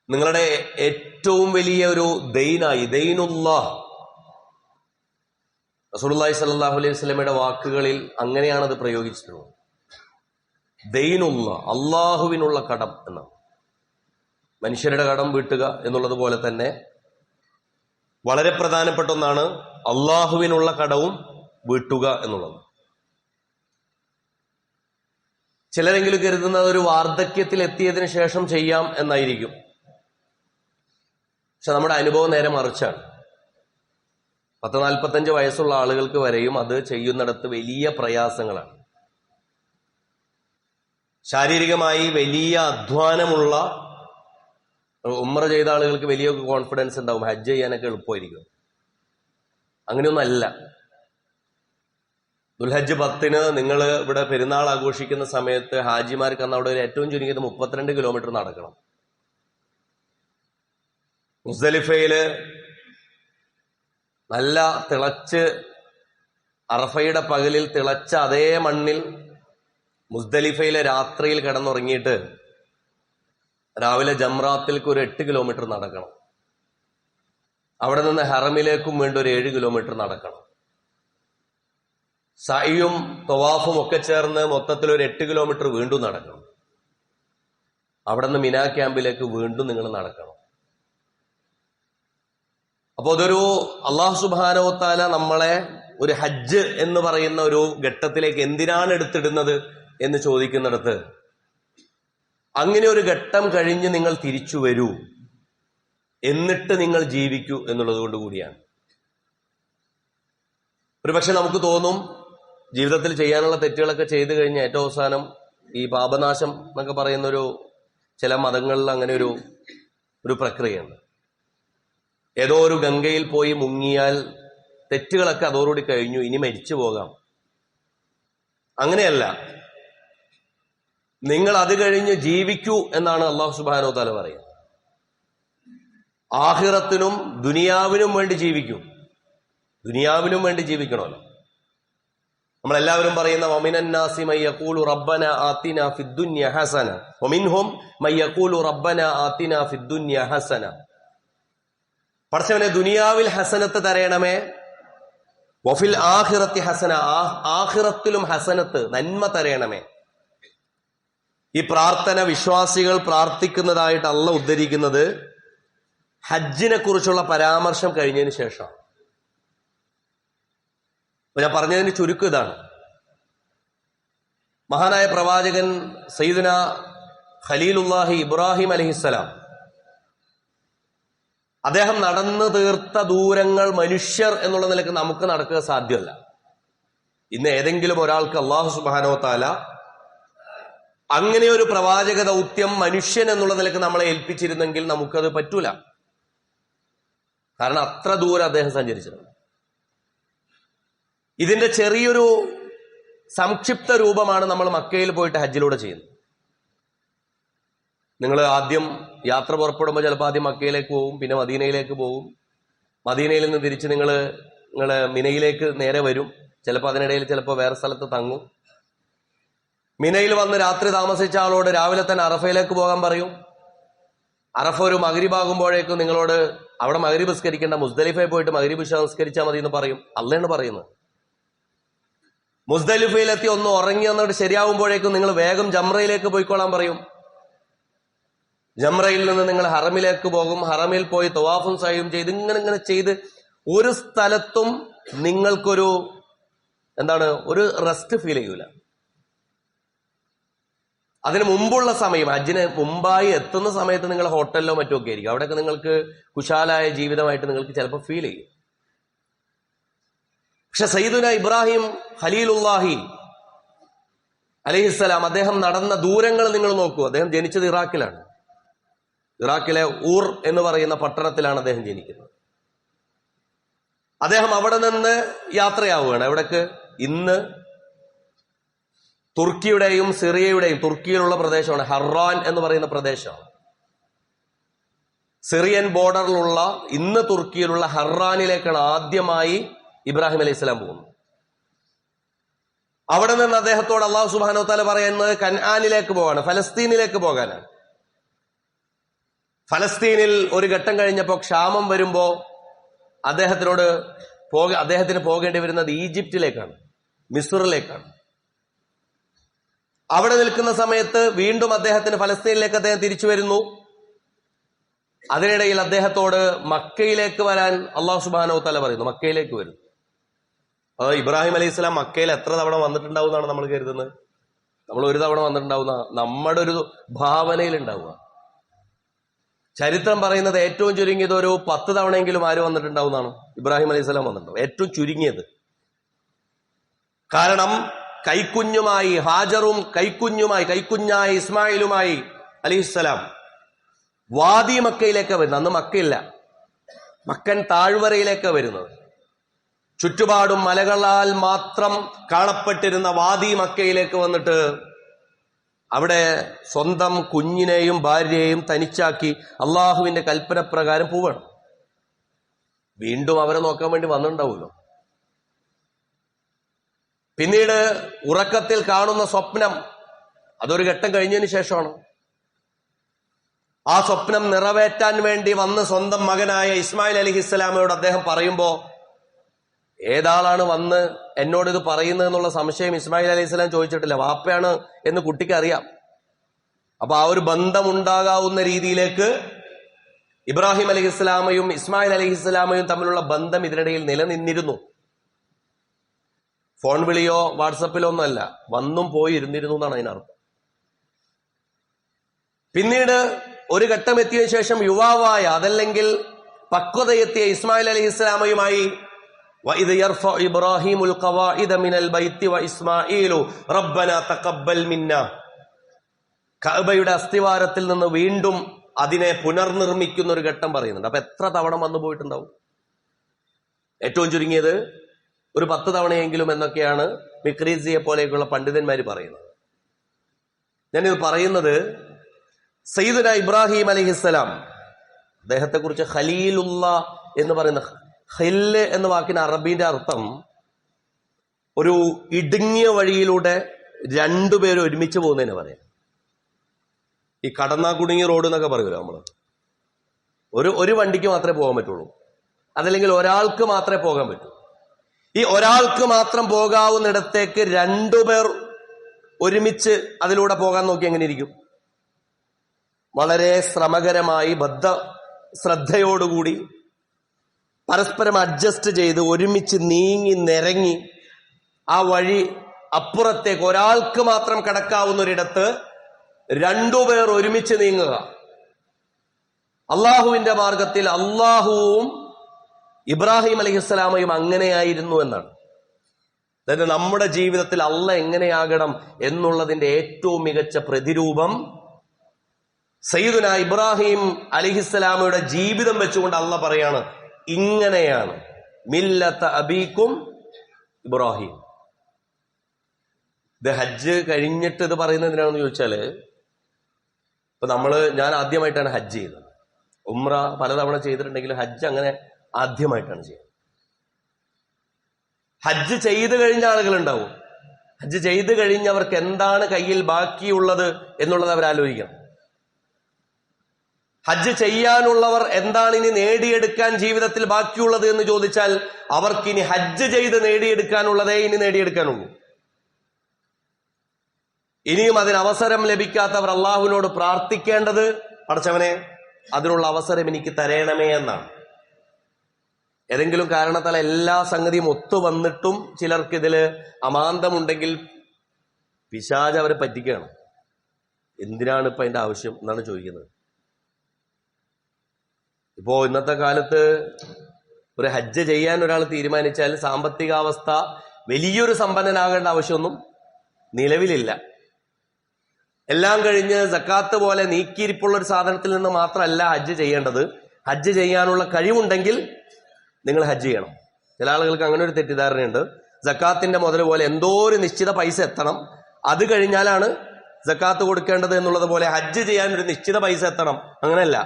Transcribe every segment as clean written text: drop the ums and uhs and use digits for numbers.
നിങ്ങളുടെ ഏറ്റവും വലിയ ഒരു ദൈനായി ദൈനുല്ലാഹ്. റസൂലുള്ളാഹി സ്വല്ലല്ലാഹു അലൈഹി വസല്ലമയുടെ വാക്കുകളിൽ അങ്ങനെയാണത് പ്രയോഗിച്ചിട്ടുള്ളത്. ദൈനുല്ലാഹ്, അള്ളാഹുവിനുള്ള കടം എന്നാണ്. മനുഷ്യരുടെ കടം വീട്ടുക എന്നുള്ളത് പോലെ തന്നെ വളരെ പ്രധാനപ്പെട്ട ഒന്നാണ് അള്ളാഹുവിനുള്ള കടവും വീട്ടുക എന്നുള്ളത്. ചിലരെങ്കിലും കരുതുന്നത് ഒരു വാർദ്ധക്യത്തിൽ എത്തിയതിനു ശേഷം ചെയ്യാം എന്നായിരിക്കും. പക്ഷെ നമ്മുടെ അനുഭവം നേരെ മറിച്ചാണ്. 40-45 വയസ്സുള്ള ആളുകൾക്ക് വരെയും അത് ചെയ്യുന്നിടത്ത് വലിയ പ്രയാസങ്ങളാണ്. ശാരീരികമായി വലിയ അധ്വാനമുള്ള ഉംറ ചെയ്ത ആളുകൾക്ക് വലിയ കോൺഫിഡൻസ് ഉണ്ടാവും, ഹജ്ജ് ചെയ്യാനൊക്കെ എളുപ്പമായിരിക്കും. അങ്ങനെയൊന്നല്ല. ദുൽഹജ്ജ് 10 നിങ്ങൾ ഇവിടെ പെരുന്നാൾ ആഘോഷിക്കുന്ന സമയത്ത് ഹാജിമാർക്ക് അന്ന് അവിടെ ഒരു ഏറ്റവും ചുരുങ്ങിയത് 32 കിലോമീറ്റർ നടക്കണം. മുസ്ദലിഫയില് നല്ല തിളച്ച് അറഫയുടെ പകലിൽ തിളച്ച അതേ മണ്ണിൽ മുസ്ദലിഫയിലെ രാത്രിയിൽ കിടന്നുറങ്ങിയിട്ട് രാവിലെ ജംറാത്തിലേക്ക് ഒരു 8 കിലോമീറ്റർ നടക്കണം. അവിടെ നിന്ന് ഹറമിലേക്കും വേണ്ടി ഒരു 7 കിലോമീറ്റർ നടക്കണം. സഅയും തവാഫും ഒക്കെ ചേർന്ന് മൊത്തത്തിൽ ഒരു 8 കിലോമീറ്റർ വീണ്ടും നടക്കണം. അവിടെ നിന്ന് മിനാ ക്യാമ്പിലേക്ക് വീണ്ടും നിങ്ങൾ നടക്കണം. അപ്പൊ അതൊരു അല്ലാഹു സുബ്ഹാനഹു വ തആല നമ്മളെ ഒരു ഹജ്ജ് എന്ന് പറയുന്ന ഒരു ഘട്ടത്തിലേക്ക് എന്തിനാണ് എടുത്തിടുന്നത് എന്ന് ചോദിക്കുന്നിടത്ത് അങ്ങനെ ഒരു ഘട്ടം കഴിഞ്ഞ് നിങ്ങൾ തിരിച്ചു വരൂ, എന്നിട്ട് നിങ്ങൾ ജീവിക്കൂ എന്നുള്ളത് കൊണ്ട് കൂടിയാണ്. ഒരുപക്ഷെ നമുക്ക് തോന്നും ജീവിതത്തിൽ ചെയ്യാനുള്ള തെറ്റുകളൊക്കെ ചെയ്തു കഴിഞ്ഞ് ഏറ്റവും അവസാനം ഈ പാപനാശം എന്നൊക്കെ പറയുന്ന ചില മതങ്ങളിൽ അങ്ങനെ ഒരു പ്രക്രിയയുണ്ട്. ഏതോ ഒരു ഗംഗയിൽ പോയി മുങ്ങിയാൽ തെറ്റുകളൊക്കെ അതോടുകൂടി കഴിഞ്ഞു, ഇനി മരിച്ചു പോകാം. അങ്ങനെയല്ല, നിങ്ങൾ അത് കഴിഞ്ഞ് ജീവിക്കൂ എന്നാണ് അല്ലാഹു സുബ്ഹാനഹു വ തആല പറയുന്നത്. ആഖിറത്തിനും ദുനിയാവിനും വേണ്ടി ജീവിക്കും. ദുനിയാവിനും വേണ്ടി ജീവിക്കണമല്ലോ. നമ്മളെല്ലാവരും പറയുന്ന വമിനൻ നാസി മൻ യഖൂലു റബ്ബനാ ആതിനാ ഫിദ്ദുനിയ ഹസന വമിൻഹും മൻ യഖൂലു റബ്ബനാ ആതിനാ ഫിദ്ദുനിയ ഹസന. പടച്ചവനെ ദുനിയാവിൽ ഹസനത്ത് തരയണമേ, വഫിൽ ആഖിറത്തി ഹസന, ആഖിറത്തിലും ഹസനത്ത് നന്മ തരയണമേ. ഈ പ്രാർത്ഥന വിശ്വാസികൾ പ്രാർത്ഥിക്കുന്നതായിട്ട് അല്ലാഹു ഉദ്ധരിക്കുന്നത് ഹജ്ജിനെ കുറിച്ചുള്ള പരാമർശം കഴിഞ്ഞതിന് ശേഷം. ഞാൻ പറഞ്ഞതിന് ചുരുക്കം ഇതാണ്. മഹാനായ പ്രവാചകൻ സയ്യിദുന ഖലീലുല്ലാഹി ഇബ്രാഹിം അലൈഹിസ്സലാം, അദ്ദേഹം നടന്നു തീർത്ത ദൂരങ്ങൾ മനുഷ്യർ എന്നുള്ള നിലക്ക് നമുക്ക് നടക്കുക സാധ്യമല്ല. ഇന്ന് ഏതെങ്കിലും ഒരാൾക്ക് അല്ലാഹു സുബ്ഹാനഹു വ തആല അങ്ങനെ ഒരു പ്രവാചക ദൗത്യം മനുഷ്യൻ എന്നുള്ള നിലക്ക് നമ്മളെ ഏൽപ്പിച്ചിരുന്നെങ്കിൽ നമുക്കത് പറ്റൂല. കാരണം അത്ര ദൂരം അദ്ദേഹം സഞ്ചരിച്ചിട്ടുണ്ട്. ഇതിന്റെ ചെറിയൊരു സംക്ഷിപ്ത രൂപമാണ് നമ്മൾ മക്കയിൽ പോയിട്ട് ഹജ്ജിലൂടെ ചെയ്യുന്നത്. നിങ്ങൾ ആദ്യം യാത്ര പുറപ്പെടുമ്പോൾ ചിലപ്പോൾ ആദ്യം മക്കയിലേക്ക് പോകും, പിന്നെ മദീനയിലേക്ക് പോകും. മദീനയിൽ നിന്ന് തിരിച്ച് നിങ്ങൾ മിനയിലേക്ക് നേരെ വരും. ചിലപ്പോൾ അതിനിടയിൽ ചിലപ്പോൾ വേറെ സ്ഥലത്ത് തങ്ങും. മിനയിൽ വന്ന് രാത്രി താമസിച്ച ആളോട് രാവിലെ തന്നെ അറഫയിലേക്ക് പോകാൻ പറയും. അറഫ ഒരു മഗ്രിബാകുമ്പോഴേക്കും നിങ്ങളോട് അവിടെ മഗ്രിബ് നിസ്കരിക്കേണ്ട, മുസ്ദലിഫയിൽ പോയിട്ട് മഗ്രിബ് ഇശാ നിസ്കരിച്ചാൽ മതി എന്ന് പറയും. അള്ളയാണ് പറയുന്നത്. മുസ്ദലിഫയിലെത്തി ഒന്ന് ഉറങ്ങി വന്നിട്ട് ശരിയാവുമ്പോഴേക്കും നിങ്ങൾ വേഗം ജംറയിലേക്ക് പോയിക്കോളാൻ പറയും. ജംറയിൽ നിന്ന് നിങ്ങൾ ഹറമിലേക്ക് പോകും. ഹറമിൽ പോയി തവാഫും സഅയും ചെയ്ത് ഇങ്ങനെ ചെയ്ത് ഒരു സ്ഥലത്തും നിങ്ങൾക്കൊരു ഒരു റെസ്റ്റ് ഫീൽ ചെയ്യൂല. അതിന് മുമ്പുള്ള സമയം, ഹജ്ജിന് മുമ്പായി എത്തുന്ന സമയത്ത് നിങ്ങൾ ഹോട്ടലിലോ മറ്റോ ഒക്കെ ആയിരിക്കും. അവിടെയൊക്കെ നിങ്ങൾക്ക് കുശാലായ ജീവിതമായിട്ട് നിങ്ങൾക്ക് ചിലപ്പോൾ ഫീൽ ചെയ്യും. പക്ഷെ സയ്യിദുന ഇബ്രാഹിം ഖലീലുല്ലാഹി അലൈഹിസ്സലാം അദ്ദേഹം നടന്ന ദൂരങ്ങൾ നിങ്ങൾ നോക്കൂ. അദ്ദേഹം ജനിച്ചത് ഇറാഖിലാണ്. ഇറാഖിലെ ഊർ എന്ന് പറയുന്ന പട്ടണത്തിലാണ് അദ്ദേഹം ജനിക്കുന്നത്. അദ്ദേഹം അവിടെ നിന്ന് യാത്രയാവുകയാണ്. എവിടേക്ക്? ഇന്ന് തുർക്കിയുടെയും സിറിയയുടെയും, തുർക്കിയിലുള്ള പ്രദേശമാണ് ഹർറാൻ എന്ന് പറയുന്ന പ്രദേശമാണ്. സിറിയൻ ബോർഡറിലുള്ള ഇന്ന് തുർക്കിയിലുള്ള ഹർറാനിലേക്കാണ് ആദ്യമായി ഇബ്രാഹിം അലൈഹി സ്വലാം പോകുന്നത്. അവിടെ നിന്ന് അദ്ദേഹത്തോട് അല്ലാഹു സുബ്ഹാനഹു വ തആല പറയുന്നത് കൻആനിലേക്ക് പോകാണ്, ഫലസ്തീനിലേക്ക് പോകാനാണ്. ഫലസ്തീനിൽ ഒരു ഘട്ടം കഴിഞ്ഞപ്പോൾ ക്ഷാമം വരുമ്പോൾ അദ്ദേഹത്തിന് പോകേണ്ടി വരുന്നത് ഈജിപ്തിലേക്കാണ്, മിസ്റിലേക്കാണ്. അവിടെ നിൽക്കുന്ന സമയത്ത് വീണ്ടും ഫലസ്തീനിലേക്ക് അദ്ദേഹം തിരിച്ചു വരുന്നു. അതിനിടയിൽ അദ്ദേഹത്തോട് മക്കയിലേക്ക് വരാൻ അള്ളാഹു സുബ്ഹാനഹു വ തആല പറയുന്നു. മക്കയിലേക്ക് വരുന്നു. ഇബ്രാഹിം അലൈഹി സ്വലാം മക്കയിൽ എത്ര തവണ വന്നിട്ടുണ്ടാവും എന്നാണ് നമ്മൾ കരുതുന്നത്? നമ്മൾ ഒരു തവണ വന്നിട്ടുണ്ടാവുന്ന നമ്മുടെ ഒരു ഭാവനയിൽ ഉണ്ടാവുക. ചരിത്രം പറയുന്നത് ഏറ്റവും ചുരുങ്ങിയത് ഒരു 10 തവണയെങ്കിലും ആര് വന്നിട്ടുണ്ടാവുന്നതാണ്? ഇബ്രാഹിം അലൈഹി സ്വലാം വന്നിട്ടുണ്ടാവും, ഏറ്റവും ചുരുങ്ങിയത്. കാരണം കൈക്കുഞ്ഞുമായി ഹാജറും കൈക്കുഞ്ഞായ ഇസ്മായിലുമായി അലൈഹിസ്സലാം വാദി മക്കയിലേക്ക് വരുന്നത്. അന്ന് മക്കയില്ല, മക്കൻ താഴ്വരയിലേക്ക് വരുന്നത്. ചുറ്റുപാടും മലകളാൽ മാത്രം കാണപ്പെട്ടിരുന്ന വാദി മക്കയിലേക്ക് വന്നിട്ട് അവിടെ സ്വന്തം കുഞ്ഞിനെയും ഭാര്യയെയും തനിച്ചാക്കി അള്ളാഹുവിന്റെ കൽപ്പന പ്രകാരം പോവാണ്. വീണ്ടും അവരെ നോക്കാൻ വേണ്ടി വന്നിട്ടുണ്ടാവുമല്ലോ. പിന്നീട് ഉറക്കത്തിൽ കാണുന്ന സ്വപ്നം, അതൊരു ഘട്ടം കഴിഞ്ഞതിന് ശേഷമാണ്. ആ സ്വപ്നം നിറവേറ്റാൻ വേണ്ടി വന്ന് സ്വന്തം മകനായ ഇസ്മായിൽ അലിഹിസ്സലാമയോട് അദ്ദേഹം പറയുമ്പോ ഏതാളാണ് വന്ന് എന്നോട് ഇത് പറയുന്നത് എന്നുള്ള സംശയം ഇസ്മായിൽ അലൈഹി സ്വലാം ചോദിച്ചിട്ടില്ല. വാപ്പയാണ് എന്ന് കുട്ടിക്ക് അറിയാം. അപ്പൊ ആ ഒരു ബന്ധം ഉണ്ടാകാവുന്ന രീതിയിലേക്ക് ഇബ്രാഹിം അലൈഹിസ്സലാമയും ഇസ്മായിൽ അലൈഹിസ്സലാമയും തമ്മിലുള്ള ബന്ധം ഇതിനിടയിൽ നിലനിന്നിരുന്നു. ഫോൺ വിളിയോ വാട്സപ്പിലോ ഒന്നല്ല, വന്നും പോയി ഇരുന്നിരുന്നു എന്നാണ് അതിനർത്ഥം. പിന്നീട് ഒരു ഘട്ടം എത്തിയതിനു ശേഷം യുവാവായ, അതല്ലെങ്കിൽ പക്വതയെത്തിയ ഇസ്മായിൽ അലൈഹിസ്സലാമയുമായി وَإِذْ يَرْفَعُ إِبْرَاهِيمُ الْقَوَاعِدَ مِنَ الْبَيْتِ وَإِسْمَاعِيلُ رَبَّنَا تَقَبَّلْ مِنَّا കഅബയുടെ അസ്ഥിവാരത്തിൽ നിന്ന് വീണ്ടും അതിനെ പുനർനിർമ്മിക്കുന്ന ഒരു ഘട്ടം പറയുന്നുണ്ട്. അപ്പൊ എത്ര തവണ വന്നു പോയിട്ടുണ്ടാവും? ഏറ്റവും ചുരുങ്ങിയത് ഒരു 10 തവണയെങ്കിലും എന്നൊക്കെയാണ് മിക്രീസിയെ പോലെയൊക്കെയുള്ള പണ്ഡിതന്മാർ പറയുന്നത്. ഞാനിത് പറയുന്നത് സയ്യിദുനാ ഇബ്രാഹിം അലൈഹിസ്സലാം, അദ്ദേഹത്തെ കുറിച്ച് ഖലീലുള്ള എന്ന് പറയുന്ന ഖില്ല് എന്ന വാക്കിന് അറബിന്റെ അർത്ഥം ഒരു ഇടുങ്ങിയ വഴിയിലൂടെ രണ്ടുപേരും ഒരുമിച്ച് പോകുന്നതിന് പറയാം. ഈ കടന്നാ കുടുങ്ങിയ റോഡ് എന്നൊക്കെ പറയുമല്ലോ നമ്മള്. ഒരു വണ്ടിക്ക് മാത്രമേ പോകാൻ പറ്റുള്ളൂ, അതല്ലെങ്കിൽ ഒരാൾക്ക് മാത്രമേ പോകാൻ പറ്റൂ. ഈ ഒരാൾക്ക് മാത്രം പോകാവുന്നിടത്തേക്ക് രണ്ടുപേർ ഒരുമിച്ച് അതിലൂടെ പോകാൻ നോക്കി എങ്ങനെ ഇരിക്കും? വളരെ ശ്രമകരമായി ശ്രദ്ധയോടുകൂടി പരസ്പരം അഡ്ജസ്റ്റ് ചെയ്ത് ഒരുമിച്ച് നീങ്ങി നിരങ്ങി ആ വഴി അപ്പുറത്തേക്ക് ഒരാൾക്ക് മാത്രം കടക്കാവുന്ന ഒരിടത്ത് രണ്ടുപേർ ഒരുമിച്ച് നീങ്ങുക. അള്ളാഹുവിന്റെ മാർഗത്തിൽ അള്ളാഹുവും ഇബ്രാഹിം അലൈഹിസ്സലാമയും അങ്ങനെയായിരുന്നു എന്നാണ്. അതായത് നമ്മുടെ ജീവിതത്തിൽ അള്ളാഹ് എങ്ങനെയാകണം എന്നുള്ളതിന്റെ ഏറ്റവും മികച്ച പ്രതിരൂപം സയ്യിദുനാ ഇബ്രാഹിം അലൈഹിസ്സലാമയുടെ ജീവിതം വെച്ചുകൊണ്ട് അള്ളാഹ് പറയാണ്, ഇങ്ങനെയാണ് മില്ലത അബീക്കും ഇബ്രാഹിം. ഇത് ഹജ്ജ് കഴിഞ്ഞിട്ട് ഇത് പറയുന്നത് എന്തിനാണെന്ന് ചോദിച്ചാല്, ഇപ്പൊ ഞാൻ ആദ്യമായിട്ടാണ് ഹജ്ജ് ചെയ്യുന്നത്. ഉംറ പലതവണ ചെയ്തിട്ടുണ്ടെങ്കിലും ഹജ്ജ് അങ്ങനെ ആദ്യമായിട്ടാണ് ചെയ്യുന്നത്. ഹജ്ജ് ചെയ്ത് കഴിഞ്ഞ ആളുകളുണ്ടാവും. ഹജ്ജ് ചെയ്ത് കഴിഞ്ഞവർക്ക് എന്താണ് കയ്യിൽ ബാക്കിയുള്ളത് എന്നുള്ളത് അവരാലോചിക്കണം. ഹജ്ജ് ചെയ്യാനുള്ളവർ എന്താണ് ഇനി നേടിയെടുക്കാൻ ജീവിതത്തിൽ ബാക്കിയുള്ളത് എന്ന് ചോദിച്ചാൽ അവർക്കിനി ഹജ്ജ് ചെയ്ത് നേടിയെടുക്കാനുള്ളതേ ഇനി നേടിയെടുക്കാനുള്ളൂ. ഇനിയും അതിന് അവസരം ലഭിക്കാത്തവർ അള്ളാഹുവിനോട് പ്രാർത്ഥിക്കേണ്ടത്, പടച്ചവനെ അതിനുള്ള അവസരം എനിക്ക് തരേണമേ എന്നാണ്. ഏതെങ്കിലും കാരണത്താൽ എല്ലാ സംഗതിയും ഒത്തു വന്നിട്ടും ചിലർക്ക് ഇതില് അമാന്തമുണ്ടെങ്കിൽ പിശാച് അവരെ പറ്റിക്കുകയാണ്. എന്തിനാണ് ഇപ്പൊ അതിന്റെ ആവശ്യം എന്നാണ് ചോദിക്കുന്നത്. ഇപ്പോ ഇന്നത്തെ കാലത്ത് ഒരു ഹജ്ജ് ചെയ്യാൻ ഒരാൾ തീരുമാനിച്ചാൽ സാമ്പത്തികാവസ്ഥ വലിയൊരു സമ്പന്നനാകേണ്ട ആവശ്യമൊന്നും നിലവിലില്ല. എല്ലാം കഴിഞ്ഞ് സക്കാത്ത് പോലെ നീക്കിയിരിപ്പുള്ള ഒരു സാധനത്തിൽ നിന്ന് മാത്രമല്ല ഹജ്ജ് ചെയ്യേണ്ടത്. ഹജ്ജ് ചെയ്യാനുള്ള കഴിവുണ്ടെങ്കിൽ നിങ്ങൾ ഹജ്ജ് ചെയ്യണം. ചില ആളുകൾക്ക് അങ്ങനെ ഒരു തെറ്റിദ്ധാരണയുണ്ട്. സക്കാത്തിന്റെ മുതൽ പോലെ എന്തോ ഒരു നിശ്ചിത പൈസ എത്തണം, അത് കഴിഞ്ഞാലാണ് സക്കാത്ത് കൊടുക്കേണ്ടത് എന്നുള്ളത് പോലെ ഹജ്ജ് ചെയ്യാൻ ഒരു നിശ്ചിത പൈസ എത്തണം. അങ്ങനെയല്ല,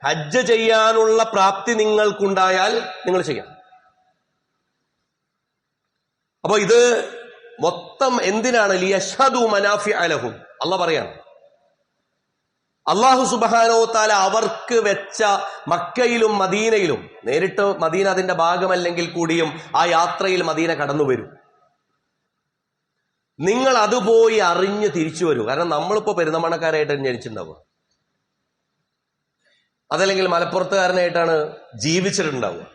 ഹജ്ജ് ചെയ്യാനുള്ള പ്രാപ്തി നിങ്ങൾക്കുണ്ടായാൽ നിങ്ങൾ ചെയ്യാം. അപ്പൊ ഇത് മൊത്തം എന്തിനാണ്? ലിയശ്ഹദു മനാഫിഅ ലഹും. അള്ളാഹ് പറയാണ്, അള്ളാഹു സുബ്ഹാനഹു വ തആല അവർക്ക് വെച്ച മക്കയിലും മദീനയിലും, നേരിട്ട് മദീന അതിന്റെ ഭാഗമല്ലെങ്കിൽ കൂടിയും ആ യാത്രയിൽ മദീന കടന്നു വരും. നിങ്ങൾ അത് പോയി അറിഞ്ഞ് തിരിച്ചു വരൂ. കാരണം നമ്മളിപ്പോ പെരുന്തമണ്ണക്കാരായിട്ടാണ് ജനിച്ചിട്ടുണ്ടാവുക, അതല്ലെങ്കിൽ മലപ്പുറത്തുകാരനായിട്ടാണ് ജീവിച്ചിട്ടുണ്ടാവുക,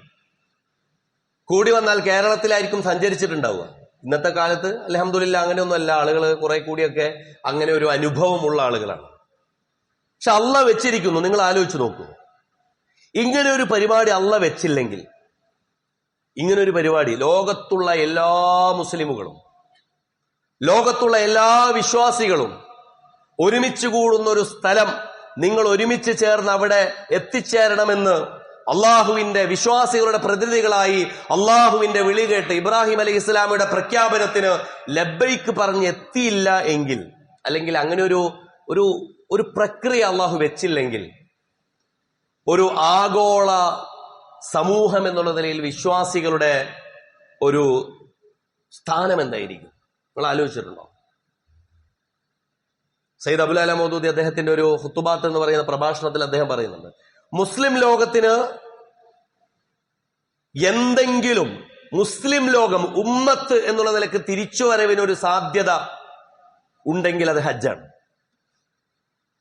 കൂടി വന്നാൽ കേരളത്തിലായിരിക്കും സഞ്ചരിച്ചിട്ടുണ്ടാവുക. ഇന്നത്തെ കാലത്ത് അൽഹംദുലില്ലാ അങ്ങനെയൊന്നുമല്ല, ആളുകൾ കുറെ കൂടിയൊക്കെ അങ്ങനെ ഒരു അനുഭവമുള്ള ആളുകളാണ്. പക്ഷെ അള്ളാഹ് വെച്ചിരിക്കുന്നു. നിങ്ങൾ ആലോചിച്ച് നോക്കൂ, ഇങ്ങനെ ഒരു പരിപാടി അള്ളാഹ് വെച്ചില്ലെങ്കിൽ, ഇങ്ങനെ ഒരു പരിപാടി ലോകത്തുള്ള എല്ലാ മുസ്ലിമുകളും ലോകത്തുള്ള എല്ലാ വിശ്വാസികളും ഒരുമിച്ച് കൂടുന്ന ഒരു സ്ഥലം നിങ്ങൾ ഒരുമിച്ച് ചേർന്ന് അവിടെ എത്തിച്ചേരണമെന്ന് അള്ളാഹുവിന്റെ വിശ്വാസികളുടെ പ്രതിനിധികളായി അള്ളാഹുവിന്റെ വിളി കേട്ട് ഇബ്രാഹിം അലൈഹി ഇസ്ലാമിയുടെ പ്രഖ്യാപനത്തിന് ലബ്ബൈക്ക് പറഞ്ഞ് എത്തിയില്ല എങ്കിൽ, അല്ലെങ്കിൽ അങ്ങനെ ഒരു പ്രക്രിയ അള്ളാഹു വെച്ചില്ലെങ്കിൽ, ഒരു ആഗോള സമൂഹം എന്നുള്ള നിലയിൽ വിശ്വാസികളുടെ ഒരു സ്ഥാനം എന്തായിരിക്കും നിങ്ങൾ ആലോചിച്ചിട്ടുണ്ടോ? സയ്യിദ് അബുൽ അല മൗദൂദി അദ്ദേഹത്തിന്റെ ഒരു ഖുതുബാത്ത് എന്ന് പറയുന്ന പ്രഭാഷണത്തിൽ അദ്ദേഹം പറയുന്നുണ്ട്, മുസ്ലിം ലോകത്തിന് എന്തെങ്കിലും മുസ്ലിം ലോകം ഉമ്മത്ത് എന്നുള്ള നിലക്ക് തിരിച്ചുവരവിനൊരു സാധ്യത ഉണ്ടെങ്കിൽ അത് ഹജ്ജാണ്.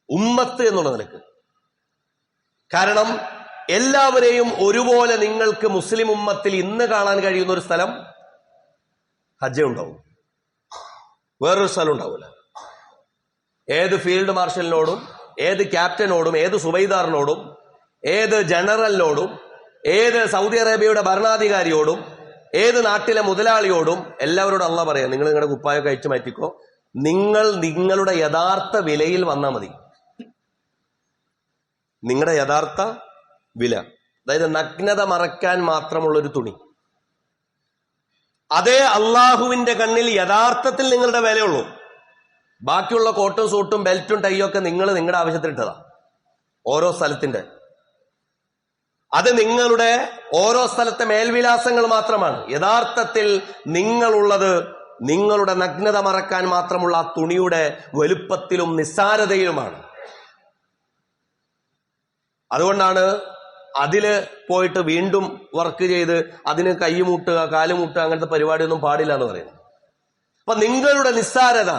ഉമ്മത്ത് എന്നുള്ള നിലക്ക്. കാരണം എല്ലാവരെയും ഒരുപോലെ നിങ്ങൾക്ക് മുസ്ലിം ഉമ്മത്തിൽ ഇന്ന് കാണാൻ കഴിയുന്ന ഒരു സ്ഥലം ഹജ്ജേ ഉണ്ടാവും, വേറൊരു സ്ഥലം ഉണ്ടാവില്ല. ഏത് ഫീൽഡ് മാർഷലിനോടും ഏത് ക്യാപ്റ്റനോടും ഏത് സുബൈദാറിനോടും ഏത് ജനറലിനോടും ഏത് സൗദി അറേബ്യയുടെ ഭരണാധികാരിയോടും ഏത് നാട്ടിലെ മുതലാളിയോടും എല്ലാവരോടും അള്ളാഹ് പറയാം, നിങ്ങൾ നിങ്ങളുടെ കുപ്പായൊക്കെ അയച്ചു മാറ്റിക്കോ, നിങ്ങൾ നിങ്ങളുടെ യഥാർത്ഥ വിലയിൽ വന്നാൽ മതി. നിങ്ങളുടെ യഥാർത്ഥ വില, അതായത് നഗ്നത മറക്കാൻ മാത്രമുള്ളൊരു തുണി, അതേ അള്ളാഹുവിന്റെ കണ്ണിൽ യഥാർത്ഥത്തിൽ നിങ്ങളുടെ വിലയുള്ളൂ. ബാക്കിയുള്ള കോട്ടും സൂട്ടും ബെൽറ്റും ടൈയും ഒക്കെ നിങ്ങൾ നിങ്ങളുടെ ആവശ്യത്തിന് ഇട്ടതാ, ഓരോ സ്ഥലത്തിന്റെ. അത് നിങ്ങളുടെ ഓരോ സ്ഥലത്തെ മേൽവിലാസങ്ങൾ മാത്രമാണ്. യഥാർത്ഥത്തിൽ നിങ്ങളുള്ളത് നിങ്ങളുടെ നഗ്നത മറക്കാൻ മാത്രമുള്ള ആ തുണിയുടെ വലുപ്പത്തിലും നിസ്സാരതയിലുമാണ്. അതുകൊണ്ടാണ് അതില് പോയിട്ട് വീണ്ടും വർക്ക് ചെയ്ത് അതിന് കൈമുട്ടുക കാലുമുട്ടുക അങ്ങനത്തെ പരിപാടിയൊന്നും പാടില്ല എന്ന് പറയുന്നത്. അപ്പൊ നിങ്ങളുടെ നിസ്സാരത,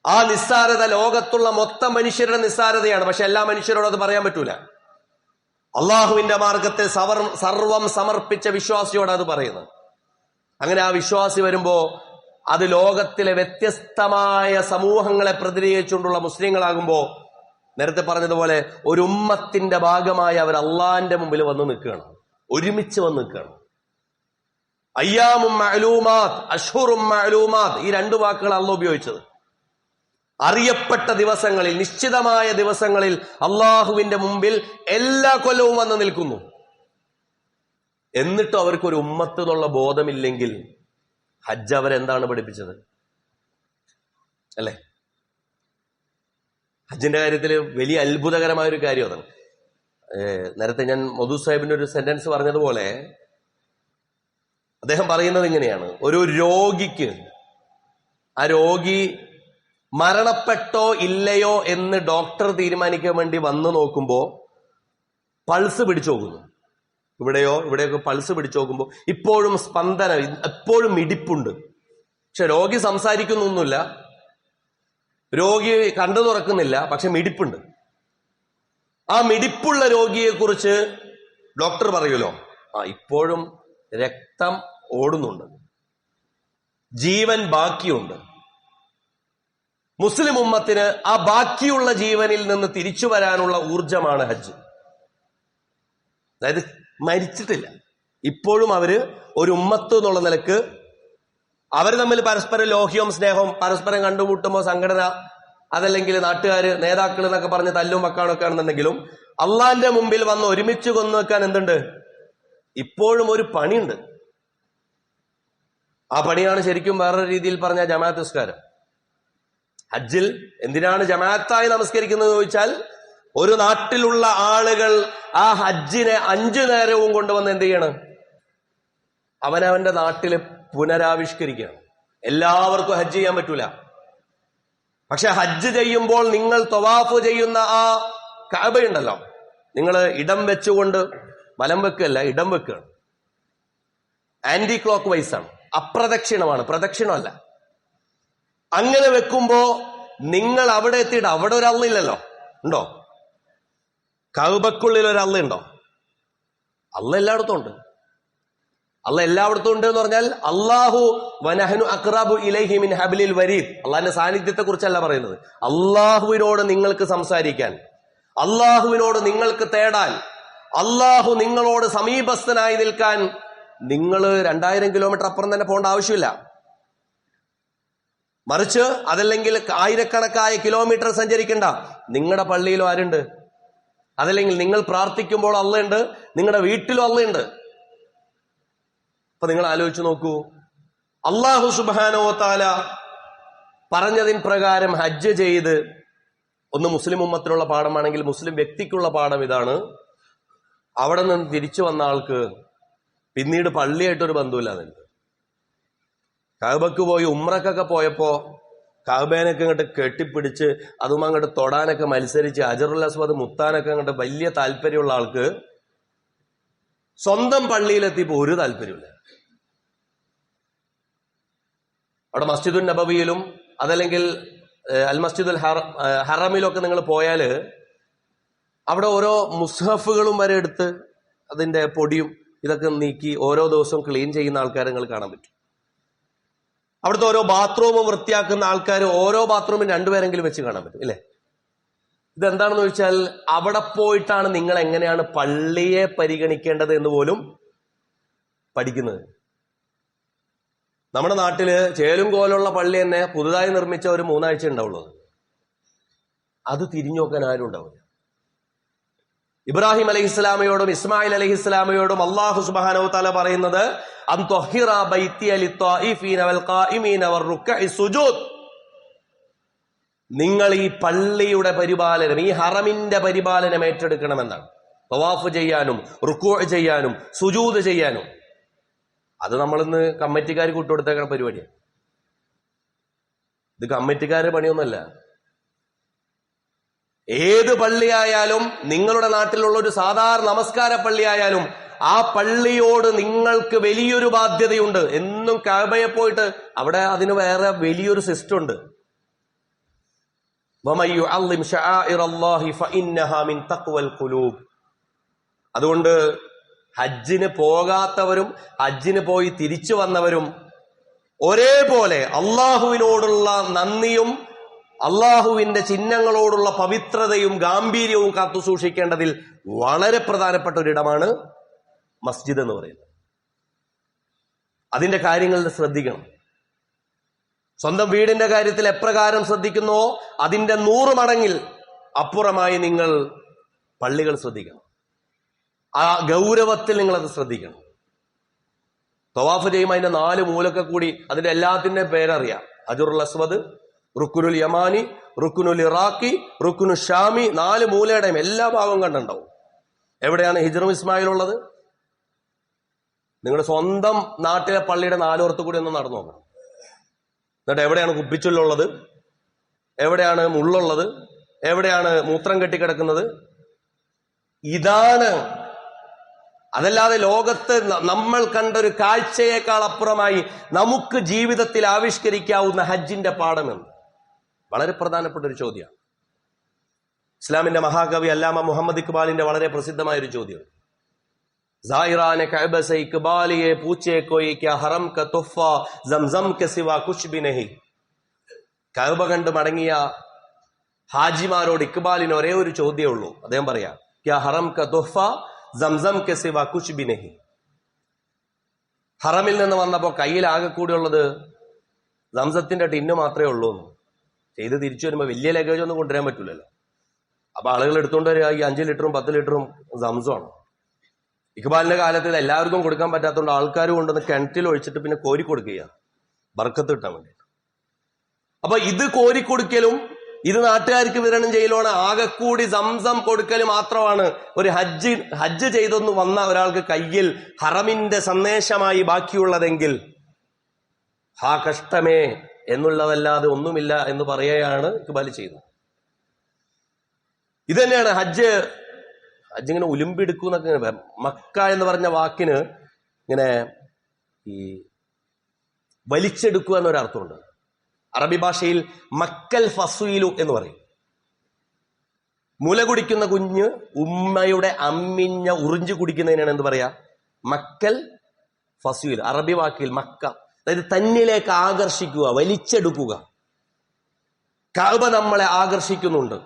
ആ നിസ്സാരത ലോകത്തുള്ള മൊത്തം മനുഷ്യരുടെ നിസ്സാരതയാണ്. പക്ഷെ എല്ലാ മനുഷ്യരോടും അത് പറയാൻ പറ്റൂല. അള്ളാഹുവിന്റെ മാർഗത്തിൽ സർവം സമർപ്പിച്ച വിശ്വാസിയോട് അത് പറയുന്നത്. അങ്ങനെ ആ വിശ്വാസി വരുമ്പോ അത് ലോകത്തിലെ വ്യത്യസ്തമായ സമൂഹങ്ങളെ പ്രതിനിധീകരിച്ചുകൊണ്ടുള്ള മുസ്ലിങ്ങളാകുമ്പോ നേരത്തെ പറഞ്ഞതുപോലെ ഒരു ഉമ്മത്തിന്റെ ഭാഗമായി അവർ അള്ളാന്റെ മുമ്പിൽ വന്ന് നിൽക്കുകയാണ്, ഒരുമിച്ച് വന്ന് നിൽക്കുകയാണ്. അയ്യാമും മഅലൂമാത്ത്, അശ്ഹുറും മഅലൂമാത്ത്, ഈ രണ്ടു വാക്കുകൾ അള്ളാഹ് ഉപയോഗിച്ചത്. അറിയപ്പെട്ട ദിവസങ്ങളിൽ, നിശ്ചിതമായ ദിവസങ്ങളിൽ അള്ളാഹുവിന്റെ മുമ്പിൽ എല്ലാ കൊല്ലവും വന്ന് നിൽക്കുന്നു. എന്നിട്ടും അവർക്കൊരു ഉമ്മത്ത് എന്നുള്ള ബോധമില്ലെങ്കിൽ ഹജ്ജ് അവരെന്താണ് പഠിപ്പിച്ചത്? അല്ലെ? ഹജ്ജിന്റെ കാര്യത്തിൽ വലിയ അത്ഭുതകരമായ ഒരു കാര്യം അതാണ്. നേരത്തെ ഞാൻ മധു സാഹിബിന്റെ ഒരു സെന്റൻസ് പറഞ്ഞതുപോലെ അദ്ദേഹം പറയുന്നത് ഇങ്ങനെയാണ്: ഒരു രോഗിക്ക്, ആ രോഗി മരണപ്പെട്ടോ ഇല്ലയോ എന്ന് ഡോക്ടർ തീരുമാനിക്കാൻ വേണ്ടി വന്നു നോക്കുമ്പോ പൾസ് പിടിച്ചു നോക്കുന്നു. ഇവിടെയൊക്കെ പൾസ് പിടിച്ചു നോക്കുമ്പോൾ ഇപ്പോഴും സ്പന്ദനം, എപ്പോഴും മിടിപ്പുണ്ട്. പക്ഷെ രോഗി സംസാരിക്കുന്നൊന്നുമില്ല, രോഗി കണ്ടു തുറക്കുന്നില്ല, പക്ഷെ മിടിപ്പുണ്ട്. ആ മിടിപ്പുള്ള രോഗിയെ കുറിച്ച് ഡോക്ടർ പറയുമല്ലോ, ഇപ്പോഴും രക്തം ഓടുന്നുണ്ട്, ജീവൻ ബാക്കിയുണ്ട്. മുസ്ലിം ഉമ്മത്തിന് ആ ബാക്കിയുള്ള ജീവനിൽ നിന്ന് തിരിച്ചു വരാനുള്ള ഊർജമാണ് ഹജ്ജ്. അതായത് മരിച്ചിട്ടില്ല, ഇപ്പോഴും അവര് ഒരു ഉമ്മത്ത് എന്നുള്ള നിലക്ക് അവർ തമ്മിൽ പരസ്പരം ലോഹ്യവും സ്നേഹവും, പരസ്പരം കണ്ടുമുട്ടുമ്പോ സംഘടന, അതല്ലെങ്കിൽ നാട്ടുകാര്, നേതാക്കൾ എന്നൊക്കെ പറഞ്ഞ് തല്ലും വക്കാണൊക്കെ ആണെന്നുണ്ടെങ്കിലും അള്ളാന്റെ മുമ്പിൽ വന്ന് ഒരുമിച്ച് കൊന്നു വെക്കാൻ എന്തുണ്ട്? ഇപ്പോഴും ഒരു പണിയുണ്ട്. ആ പണിയാണ് ശരിക്കും വേറൊരു രീതിയിൽ പറഞ്ഞ ജമാഅത്ത് നിസ്കാരം. ഹജ്ജിൽ എന്തിനാണ് ജമാഅത്തായി നമസ്കരിക്കുന്നത് ചോദിച്ചാൽ, ഒരു നാട്ടിലുള്ള ആളുകൾ ആ ഹജ്ജിനെ 5 നേരവും കൊണ്ടുവന്ന് എന്ത് ചെയ്യണം? അവനവന്റെ നാട്ടില് പുനരാവിഷ്കരിക്കുകയാണ്. എല്ലാവർക്കും ഹജ്ജ് ചെയ്യാൻ പറ്റൂല. പക്ഷെ ഹജ്ജ് ചെയ്യുമ്പോൾ നിങ്ങൾ തവാഫ് ചെയ്യുന്ന ആ കഅബയുണ്ടല്ലോ, നിങ്ങൾ ഇടം വെച്ചുകൊണ്ട്, വലം വെക്കല്ല, ഇടം വെക്കുകയാണ്. ആന്റി ക്ലോക്ക് വൈസ് ആണ്, അപ്രദക്ഷിണമാണ്, പ്രദക്ഷിണമല്ല. അങ്ങനെ വെക്കുമ്പോ നിങ്ങൾ അവിടെ എത്തിയിട്ട് അവിടെ ഒരു അള്ളയില്ലല്ലോ, ഉണ്ടോ? കഅബക്കുള്ളിൽ ഒരു അള്ളയുണ്ടോ? അള്ള എല്ലായിടത്തും ഉണ്ട്. അള്ള എല്ലായിടത്തും ഉണ്ട് എന്ന് പറഞ്ഞാൽ അള്ളാഹു വനഹ്നു അഖ്റബു ഇലൈഹി മിൻ ഹബ്ലിൽ വരീദ്, അള്ളാഹിന്റെ സാന്നിധ്യത്തെ കുറിച്ചല്ല പറയുന്നത്. അള്ളാഹുവിനോട് നിങ്ങൾക്ക് സംസാരിക്കാൻ, അള്ളാഹുവിനോട് നിങ്ങൾക്ക് തേടാൻ, അള്ളാഹു നിങ്ങളോട് സമീപസ്ഥനായി നിൽക്കാൻ നിങ്ങൾ 2000 കിലോമീറ്റർ അപ്പുറം തന്നെ പോകേണ്ട ആവശ്യമില്ല. മറിച്ച് അതല്ലെങ്കിൽ ആയിരക്കണക്കായ കിലോമീറ്റർ സഞ്ചരിക്കണ്ട, നിങ്ങളുടെ പള്ളിയിലും ആരുണ്ട്? അതല്ലെങ്കിൽ നിങ്ങൾ പ്രാർത്ഥിക്കുമ്പോൾ അള്ളയുണ്ട്, നിങ്ങളുടെ വീട്ടിലും അള്ളയുണ്ട്. അപ്പൊ നിങ്ങൾ ആലോചിച്ച് നോക്കൂ, അല്ലാഹു സുബ്ഹാനഹു വ തആല പറഞ്ഞതിൻ പ്രകാരം ഹജ്ജ് ചെയ്ത്, ഒന്ന് മുസ്ലിം ഉമ്മത്തിനുള്ള പാഠമാണെങ്കിൽ മുസ്ലിം വ്യക്തിക്കുള്ള പാഠം ഇതാണ്: അവിടെ നിന്ന് തിരിച്ചു വന്ന ആൾക്ക് പിന്നീട് പള്ളിയായിട്ടൊരു ബന്ധമില്ലാതെ, കഅബക്ക് പോയി ഉംറക്കൊക്കെ പോയപ്പോ കഅബേനൊക്കെ അങ്ങോട്ട് കെട്ടിപ്പിടിച്ച് അതും അങ്ങോട്ട് തൊടാനൊക്കെ മത്സരിച്ച് ഹജറുൽ അസ്വദ് മുത്താനൊക്കെ അങ്ങോട്ട് വലിയ താല്പര്യമുള്ള ആൾക്ക് സ്വന്തം പള്ളിയിലെത്തിയപ്പോ ഒരു താല്പര്യമില്ല. അവിടെ മസ്ജിദുൻ നബവിയിലും അതല്ലെങ്കിൽ അൽ മസ്ജിദുൽ ഹറമിലൊക്കെ നിങ്ങൾ പോയാല് അവിടെ ഓരോ മുസ്ഹഫുകളും വരെ എടുത്ത് അതിന്റെ പൊടിയും ഇതൊക്കെ നീക്കി ഓരോ ദിവസവും ക്ലീൻ ചെയ്യുന്ന ആൾക്കാരെ നിങ്ങൾ കാണാൻ പറ്റും. അവിടുത്തെ ഓരോ ബാത്റൂമും വൃത്തിയാക്കുന്ന ആൾക്കാർ ഓരോ ബാത്റൂമിൽ 2 പേരെങ്കിലും വെച്ച് കാണാൻ പറ്റും, ഇല്ലേ? ഇതെന്താണെന്ന് ചോദിച്ചാൽ അവിടെ പോയിട്ടാണ് നിങ്ങൾ എങ്ങനെയാണ് പള്ളിയെ പരിഗണിക്കേണ്ടത് എന്ന് പോലും പഠിക്കുന്നത്. നമ്മുടെ നാട്ടില് ചേലും കോലുള്ള പള്ളി തന്നെ പുതുതായി നിർമ്മിച്ച ഒരു 3 ആഴ്ച ഉണ്ടാവുള്ളൂ. അത് തിരിഞ്ഞു നോക്കാൻ ആരും ഉണ്ടാവില്ല. ഇബ്രാഹിം അലൈഹിസ്സലാമയോടും ഇസ്മായിൽ അലൈഹിസ്സലാമയോടും അല്ലാഹു സുബ്ഹാനഹു വ തആല പറയുന്നത് അൻ ത്വഹിറ ബൈതിയ ലിത്വാഇഫീന വൽ ഖായിമീന വറുക്കഇ സുജൂദ്, നിങ്ങൾ ഈ പള്ളിയുടെ പരിപാലനം, ഈ ഹറമിന്റെ പരിപാലനം ഏറ്റെടുക്കണമെന്നാണ്. തവാഫ് ചെയ്യാനും റുക്കൂഅ് ചെയ്യാനും സുജൂദ് ചെയ്യാനും. അത് നമ്മളിന്ന് കമ്മിറ്റിക്കാർ കൂട്ടുകൊടുത്തേക്കുന്ന പരിപാടിയാണ്. ഇത് കമ്മിറ്റിക്കാരുടെ പണിയൊന്നുമല്ല. ഏത് പള്ളിയായാലും, നിങ്ങളുടെ നാട്ടിലുള്ള ഒരു സാധാരണ നമസ്കാര പള്ളിയായാലും, ആ പള്ളിയോട് നിങ്ങൾക്ക് വലിയൊരു ബാധ്യതയുണ്ട്. എന്നും കഅബയെ പോയിട്ട് അവിടെ അതിന് വേറെ വലിയൊരു സിസ്റ്റം ഉണ്ട്. അതുകൊണ്ട് ഹജ്ജിന് പോകാത്തവരും ഹജ്ജിന് പോയി തിരിച്ചു വന്നവരും ഒരേപോലെ അള്ളാഹുവിനോടുള്ള നന്ദിയും അള്ളാഹുവിന്റെ ചിഹ്നങ്ങളോടുള്ള പവിത്രതയും ഗാംഭീര്യവും കാത്തു സൂക്ഷിക്കേണ്ടതിൽ വളരെ പ്രധാനപ്പെട്ട ഒരിടമാണ് മസ്ജിദ് എന്ന് പറയുന്നത്. അതിന്റെ കാര്യങ്ങളിൽ ശ്രദ്ധിക്കണം. സ്വന്തം വീടിന്റെ കാര്യത്തിൽ എപ്രകാരം ശ്രദ്ധിക്കുന്നുവോ അതിന്റെ 100 മടങ്ങിൽ അപ്പുറമായി നിങ്ങൾ പള്ളികൾ ശ്രദ്ധിക്കണം. ആ ഗൗരവത്തിൽ നിങ്ങളത് ശ്രദ്ധിക്കണം. തവാഫ് ചെയ്യുമ്പോൾ അതിന്റെ 4 മൂലൊക്കെ കൂടി അതിന്റെ എല്ലാത്തിന്റെ പേരറിയാം. ഹജറുൽ അസ്വദ്, റുക്കുനുൽ യമാനി, റുക്കുനുൽ ഇറാഖി, റുക്കുനു ഷാമി, 4 മൂലയുടെയും എല്ലാ ഭാഗവും കണ്ടുണ്ടാവും. എവിടെയാണ് ഹിജ്റും ഇസ്മായിൽ ഉള്ളത്? നിങ്ങളുടെ സ്വന്തം നാട്ടിലെ പള്ളിയുടെ 4 ഓർത്ത് കൂടി ഒന്ന് നടന്നു നോക്കണം. എന്നിട്ട് എവിടെയാണ് കുപ്പിച്ചുള്ളുള്ളത്, എവിടെയാണ് മുള്ളുള്ളത്, എവിടെയാണ് മൂത്രം കെട്ടിക്കിടക്കുന്നത്? ഇതാണ്. അതല്ലാതെ ലോകത്ത് നമ്മൾ കണ്ടൊരു കാഴ്ചയേക്കാൾ അപ്പുറമായി നമുക്ക് ജീവിതത്തിൽ ആവിഷ്കരിക്കാവുന്ന ഹജ്ജിന്റെ പാഠമെന്ന് വളരെ പ്രധാനപ്പെട്ട ഒരു ചോദ്യമാണ്. ഇസ്ലാമിന്റെ മഹാകവി അല്ലാമ മുഹമ്മദ് ഇഖ്ബാലിന്റെ വളരെ പ്രസിദ്ധമായ ഒരു ചോദ്യം: ज़ाहिरान कअबा से इकबाल ये पूछे कोई क्या हरम का तोहफा जमजम के सिवा कुछ भी नहीं. കഅബ കണ്ട് മടങ്ങിയ ഹാജിമാരോട് ഇക്ബാലിന് ഒരേ ഒരു ചോദ്യമേ ഉള്ളൂ. അദ്ദേഹം പറയാ, ക്യാ ഹറം ക തുഹ്ഫ സംസം കെ സിവ കുച്ച് ബി നഹി. ഹറമിൽ നിന്ന് വന്നപ്പോ കയ്യിൽ ആകെ കൂടിയുള്ളത് സംസത്തിന്റെ ടിന്ന് മാത്രമേ ഉള്ളൂ. ചെയ്ത് തിരിച്ചു വരുമ്പോ വലിയ ലഗേജ് ഒന്നും കൊണ്ടുവരാൻ പറ്റൂലല്ലോ. അപ്പൊ ആളുകൾ എടുത്തുകൊണ്ട് വരിക ഈ 5 ലിറ്ററും 10 ലിറ്ററും സംസമാണ്. ഇഖ്ബാലിന്റെ കാലത്ത് ഇത് എല്ലാവർക്കും കൊടുക്കാൻ പറ്റാത്തതുകൊണ്ട് ആൾക്കാർ കൊണ്ടുവന്ന് കിണറ്റിൽ ഒഴിച്ചിട്ട് പിന്നെ കോരി കൊടുക്കുക, ബർക്കത്ത് കിട്ടാൻ വേണ്ടി. അപ്പൊ ഇത് കോരിക്കൊടുക്കലും ഇത് നാട്ടുകാർക്ക് വിതരണം ചെയ്യലുമാണ്. ആകെക്കൂടി സംസം കൊടുക്കൽ മാത്രമാണ് ഒരു ഹജ്ജ് ചെയ്തൊന്ന് വന്ന ഒരാൾക്ക് കയ്യിൽ ഹറമിന്റെ സന്ദേശമായി ബാക്കിയുള്ളതെങ്കിൽ ഹാ കഷ്ടമേ, എന്നുള്ളതല്ലാതെ ഒന്നുമില്ല എന്ന് പറയുകയാണ് ഇക്ബാൽ ചെയ്യുന്നത്. ഇത് തന്നെയാണ് ഹജ്ജ് ഇങ്ങനെ ഉലുമ്പെടുക്കും എന്നൊക്കെ. മക്ക എന്ന് പറഞ്ഞ വാക്കിന് ഇങ്ങനെ ഈ വലിച്ചെടുക്കുക എന്നൊരർത്ഥമുണ്ട്. അറബി ഭാഷയിൽ മക്കൽ ഫസുയിലു എന്ന് പറയും. മുല കുടിക്കുന്ന കുഞ്ഞ് ഉമ്മയുടെ അമ്മിഞ്ഞ ഉറിഞ്ചു കുടിക്കുന്നതിനാണ് എന്ത് പറയാ? മക്കൽ ഫസുയിൽ. അറബി വാക്കിൽ മക്ക, അതായത് തന്നിലേക്ക് ആകർഷിക്കുക, വലിച്ചെടുക്കുക. കഅബ നമ്മളെ ആകർഷിക്കുന്നുണ്ട്,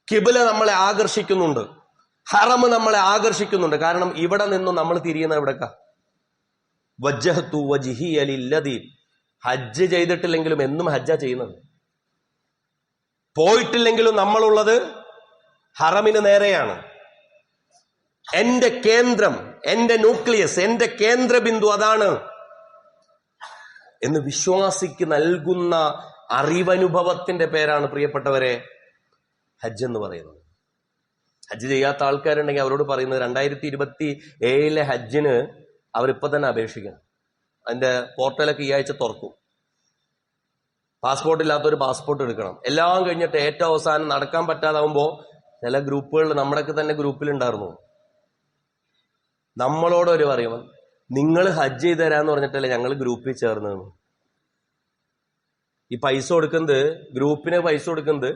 കിബില നമ്മളെ ആകർഷിക്കുന്നുണ്ട്, ഹറം നമ്മളെ ആകർഷിക്കുന്നുണ്ട്. കാരണം ഇവിടെ നിന്നും നമ്മൾ തിരിയുന്ന എവിടേക്കാ? വജ്ജഹ്തു വജ്ഹിയ ലില്ലദീ. ഹജ്ജ് ചെയ്തിട്ടില്ലെങ്കിലും എന്നും ഹജ്ജാ ചെയ്യുന്നത്. പോയിട്ടില്ലെങ്കിലും നമ്മളുള്ളത് ഹറമിന് നേരെയാണ്. എന്റെ കേന്ദ്രം, എന്റെ ന്യൂക്ലിയസ്, എന്റെ കേന്ദ്രബിന്ദു അതാണ് എന്ന് വിശ്വാസിക്ക് നൽകുന്ന അറിവനുഭവത്തിന്റെ പേരാണ് പ്രിയപ്പെട്ടവരെ ഹജ്ജ് എന്ന് പറയുന്നത്. ഹജ്ജ് ചെയ്യാത്ത ആൾക്കാരുണ്ടെങ്കിൽ അവരോട് പറയുന്നത് 2027 ഹജ്ജിന് അവരിപ്പോ തന്നെ അപേക്ഷിക്കണം. അതിന്റെ പോർട്ടലൊക്കെ ഈ ആഴ്ച തുറക്കും. പാസ്പോർട്ട് ഇല്ലാത്തൊരു പാസ്പോർട്ട് എടുക്കണം. എല്ലാം കഴിഞ്ഞിട്ട് ഏറ്റവും അവസാനം നടക്കാൻ പറ്റാതാവുമ്പോ ചില ഗ്രൂപ്പുകളിൽ, നമ്മുടെയൊക്കെ തന്നെ ഗ്രൂപ്പിലുണ്ടായിരുന്നു, നമ്മളോട് ഒരു പറയും, നിങ്ങൾ ഹജ്ജ് ചെയ്ത് തരാന്ന് പറഞ്ഞിട്ടല്ലേ ഞങ്ങൾ ഗ്രൂപ്പിൽ ചേർന്നതെന്ന്. ഈ പൈസ കൊടുക്കുന്നത്, ഗ്രൂപ്പിന് പൈസ കൊടുക്കുന്നത്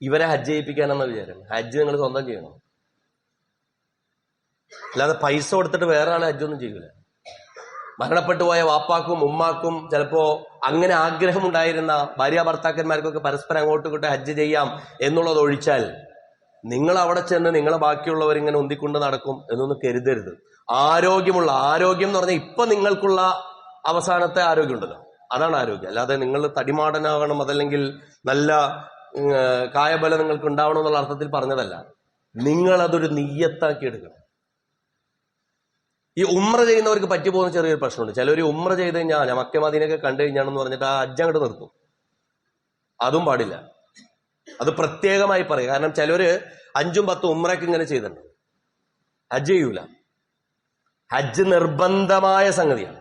ഇവരെ ഹജ്ജ് ചെയ്യിപ്പിക്കാനെന്ന വിചാരം. ഹജ്ജ് നിങ്ങൾ സ്വന്തം ചെയ്യണം, അല്ലാതെ പൈസ കൊടുത്തിട്ട് വേറെ ആളെ ഹജ്ജൊന്നും ചെയ്യൂല. മരണപ്പെട്ടു പോയ വാപ്പാക്കും ഉമ്മാക്കും ചിലപ്പോ അങ്ങനെ ആഗ്രഹമുണ്ടായിരുന്ന ഭാര്യ ഭർത്താക്കന്മാർക്കൊക്കെ പരസ്പരം അങ്ങോട്ടും ഇങ്ങോട്ടും ഹജ്ജ് ചെയ്യാം എന്നുള്ളത് ഒഴിച്ചാൽ നിങ്ങൾ അവിടെ ചെന്ന് നിങ്ങളെ ബാക്കിയുള്ളവരിങ്ങനെ ഉന്തിക്കൊണ്ട് നടക്കും എന്നൊന്നും കരുതരുത്. ആരോഗ്യം എന്ന് പറഞ്ഞാൽ ഇപ്പൊ നിങ്ങൾക്കുള്ള അവസാനത്തെ ആരോഗ്യം ഉണ്ടല്ലോ, അതാണ് ആരോഗ്യം. അല്ലാതെ നിങ്ങൾ തടിമാടനാകണം, അതല്ലെങ്കിൽ നല്ല കായബലം നിങ്ങൾക്ക് ഉണ്ടാവണം എന്നുള്ള അർത്ഥത്തിൽ പറഞ്ഞതല്ല. നിങ്ങൾ അതൊരു നിയ്യത്താക്കി എടുക്കണം. ഈ ഉംറ ചെയ്യുന്നവർക്ക് പറ്റി പോകുന്ന ചെറിയൊരു പ്രശ്നമുണ്ട്. ചിലർ ഉംറ ചെയ്ത് കഴിഞ്ഞാൽ മക്ക മദീനയൊക്കെ കണ്ടു കഴിഞ്ഞാണെന്ന് പറഞ്ഞിട്ട് ആ ഹജ്ജ് അങ്ങോട്ട് നിർത്തും. അതും പാടില്ല. അത് പ്രത്യേകമായി പറയും. കാരണം ചിലര് 5ഉം 10ഉം ഉംറയ്ക്ക് ഇങ്ങനെ ചെയ്തിട്ടുണ്ട്, ഹജ്ജ് ചെയ്യൂല. ഹജ്ജ് നിർബന്ധമായ സംഗതിയാണ്.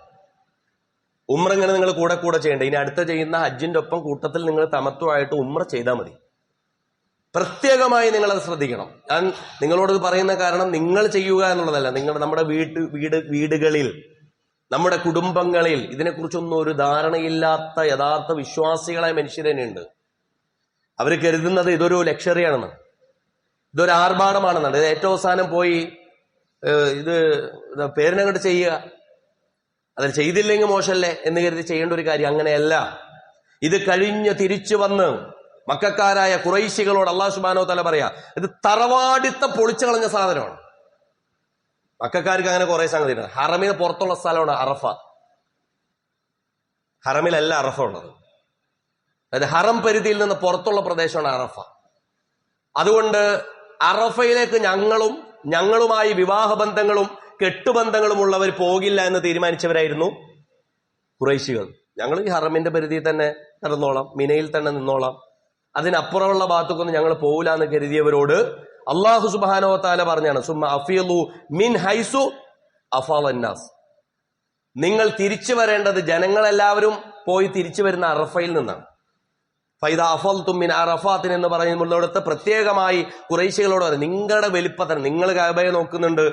ഉംറ ഇങ്ങനെ നിങ്ങൾ കൂടെ ചെയ്യേണ്ട. ഇനി അടുത്ത ചെയ്യുന്ന ഹജ്ജിന്റെ ഒപ്പം കൂട്ടത്തിൽ നിങ്ങൾ തമത്വമായിട്ട് ഉംറ ചെയ്താൽ മതി. പ്രത്യേകമായി നിങ്ങളത് ശ്രദ്ധിക്കണം. ഞാൻ നിങ്ങളോട് പറയുന്ന കാരണം നിങ്ങൾ ചെയ്യുക എന്നുള്ളതല്ല, നമ്മുടെ വീടുകളിൽ, നമ്മുടെ കുടുംബങ്ങളിൽ ഇതിനെക്കുറിച്ചൊന്നും ഒരു ധാരണയില്ലാത്ത യഥാർത്ഥ വിശ്വാസികളായ മനുഷ്യർ തന്നെയുണ്ട്. അവർ കരുതുന്നത് ഇതൊരു ലക്ഷറിയാണെന്ന്, ഇതൊരു ആർഭാടമാണെന്നാണ്. ഇത് ഏറ്റവും അവസാനം പോയി ഇത് പേരിനങ്ങോട്ട് ചെയ്യുക, അത് ചെയ്തില്ലെങ്കിൽ മോശമല്ലേ എന്ന് കരുതി ചെയ്യേണ്ട ഒരു കാര്യം അങ്ങനെയല്ല. ഇത് കഴിഞ്ഞ് തിരിച്ചു വന്ന് മക്കക്കാരായ ഖുറൈശികളോട് അല്ലാഹു സുബ്ഹാനഹു വ തആല പറയാ, ഇത് തറവാടിത്തം പൊളിച്ചു കളഞ്ഞ സാധനമാണ്. മക്കക്കാർക്ക് അങ്ങനെ കുറെ സംഗതിയുണ്ട്. ഹറമിന് പുറത്തുള്ള സ്ഥലമാണ് അറഫ. ഹറമിലല്ല അറഫ ഉള്ളത്. അതായത് ഹറം പരിധിയിൽ നിന്ന് പുറത്തുള്ള പ്രദേശമാണ് അറഫ. അതുകൊണ്ട് അറഫയിലേക്ക് ഞങ്ങളുമായി വിവാഹബന്ധങ്ങളും കെട്ടുബന്ധങ്ങളും ഉള്ളവർ പോകില്ല എന്ന് തീരുമാനിച്ചവരായിരുന്നു ഖുറൈശികൾ. ഞങ്ങൾ ഈ ഹറമിന്റെ പരിധിയിൽ തന്നെ നടന്നോളാം, മിനയിൽ തന്നെ നിന്നോളാം, അതിനപ്പുറമുള്ള ഭാഗത്തൊക്കെ ഞങ്ങൾ പോകില്ല എന്ന് കരുതിയവരോട് അല്ലാഹു സുബ്ഹാനഹു വ തആല പറഞ്ഞാണ്, സുമ്മ അഫീളു മിൻ ഹൈസു അഫാലന്നാസ്. നിങ്ങൾ തിരിച്ചു വരേണ്ടത് ജനങ്ങളെല്ലാവരും പോയി തിരിച്ചു വരുന്ന അറഫയിൽ നിന്നാണ്. ഫൈദ അഫൽതും മിൻ അറഫാത്തിൻ എന്ന് പറയുന്നിടത്ത് പ്രത്യേകമായി ഖുറൈശികളോട് പറയും, നിങ്ങളുടെ വലിപ്പത്തിന്, നിങ്ങൾ കഅബയെ നോക്കുന്നുണ്ട്,